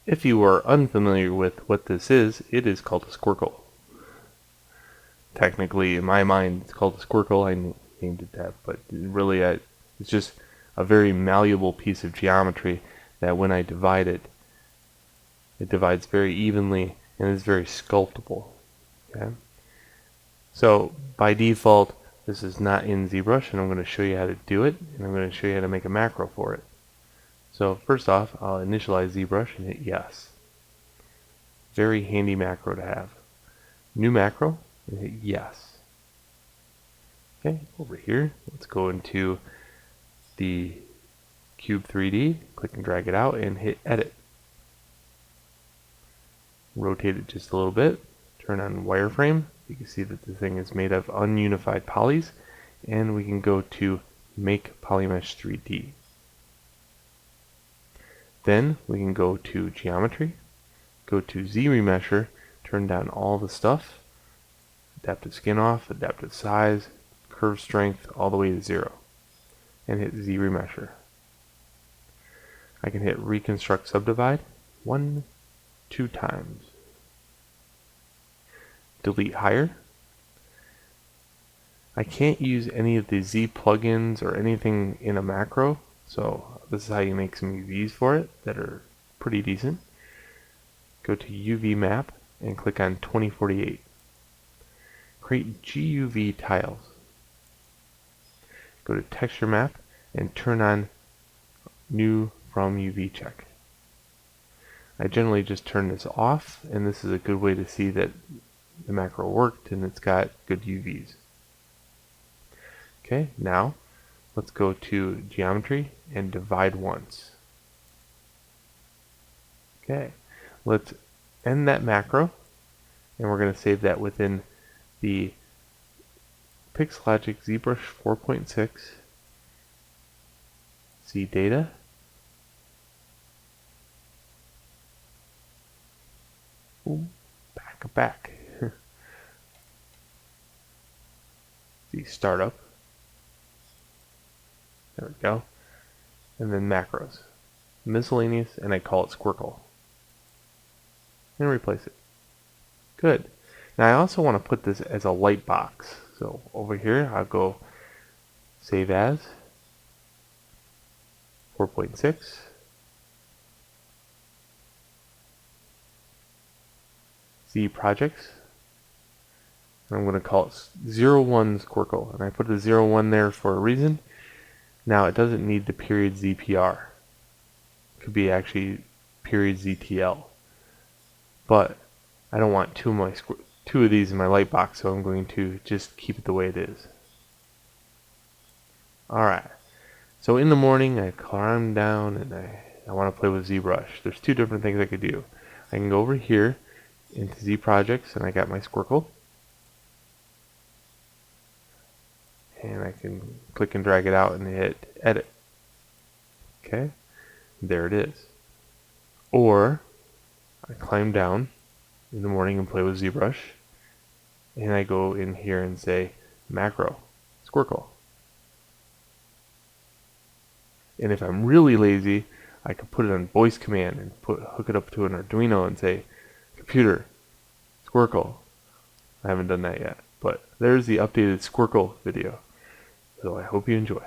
If you are unfamiliar with what this is, it is called a squircle. Technically, in my mind, it's called a squircle. I named it that, but really it's just a very malleable piece of geometry that when I divide it, it divides very evenly and is very sculptable. Okay? So by default, this is not in Zbrush, and I'm going to show you how to do it, and I'm going to show you how to make a macro for it. So first off, I'll initialize Zbrush and hit yes. Very handy macro to have. New macro, and hit yes. Okay, over here, let's go into the Cube 3D, click and drag it out, and hit edit. Rotate it just a little bit, turn on wireframe. You can see that the thing is made of ununified polys, and we can go to make polymesh 3D. Then we can go to geometry, go to Z remesher, turn down all the stuff, adaptive skin off, adaptive size, curve strength, all the way to 0, and hit Z remesher. I can hit reconstruct subdivide 1, 2 times. Delete higher. I can't use any of the Z plugins or anything in a macro, so this is how you make some UVs for it that are pretty decent. Go to UV map and click on 2048. Create GUV tiles. Go to texture map and turn on new from UV check. I generally just turn this off, and this is a good way to see that the macro worked and it's got good UVs. Okay, now let's go to geometry and divide once. Okay, let's end that macro, and we're going to save that within the Pixelogic ZBrush 4.6 Z data. Ooh, back. The startup. There we go. And then macros. Miscellaneous, and I call it Squirkle. And replace it. Good. Now I also want to put this as a light box. So over here I'll go save as 4.6. Z projects. I'm going to call it 01 Squirkle, and I put the 01 there for a reason. Now it doesn't need the period ZPR. It could be actually period ZTL, but I don't want two of these in my light box, so I'm going to just keep it the way it is. Alright, so in the morning I climb down and I want to play with ZBrush. There's two different things I could do. I can go over here into Z projects, and I got my Squirkle. And I can click and drag it out and hit edit. Okay, there it is. Or I climb down in the morning and play with ZBrush, and I go in here and say macro Squirkle. And if I'm really lazy, I could put it on voice command and hook it up to an Arduino and say computer Squirkle. I haven't done that yet, but there's the updated Squirkle video. So I hope you enjoy.